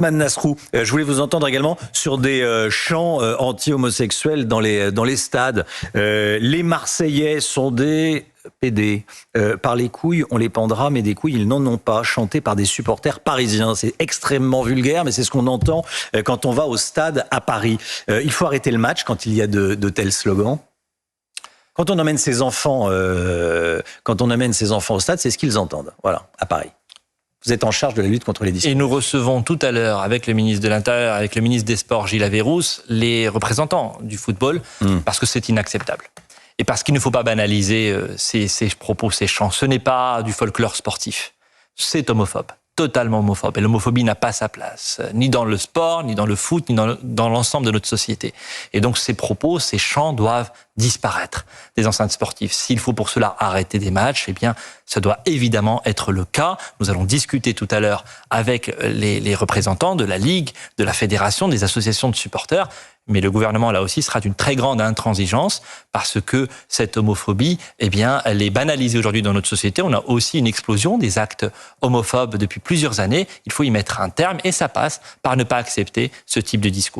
Man Nasrou, je voulais vous entendre également sur des chants anti-homosexuels dans les stades. Les Marseillais sont des PD. Par les couilles, on les pendra, mais des couilles, ils n'en ont pas. Chanté par des supporters parisiens. C'est extrêmement vulgaire, mais c'est ce qu'on entend quand on va au stade à Paris. Il faut arrêter le match quand il y a de tels slogans. Quand on emmène ses enfants, au stade, c'est ce qu'ils entendent. Voilà, à Paris. Vous êtes en charge de la lutte contre les discours. Et nous recevons tout à l'heure, avec le ministre de l'Intérieur, avec le ministre des Sports, Gilles Averrousse, les représentants du football, parce que c'est inacceptable. Et parce qu'il ne faut pas banaliser ces propos, ces chants. Ce n'est pas du folklore sportif. C'est homophobe, totalement homophobe. Et l'homophobie n'a pas sa place, ni dans le sport, ni dans le foot, ni dans l'ensemble de notre société. Et donc ces propos, ces chants doivent disparaître des enceintes sportives. S'il faut pour cela arrêter des matchs, eh bien, ça doit évidemment être le cas. Nous allons discuter tout à l'heure avec les représentants de la Ligue, de la Fédération, des associations de supporters. Mais le gouvernement, là aussi, sera d'une très grande intransigeance parce que cette homophobie, eh bien, elle est banalisée aujourd'hui dans notre société. On a aussi une explosion des actes homophobes depuis plusieurs années. Il faut y mettre un terme et ça passe par ne pas accepter ce type de discours.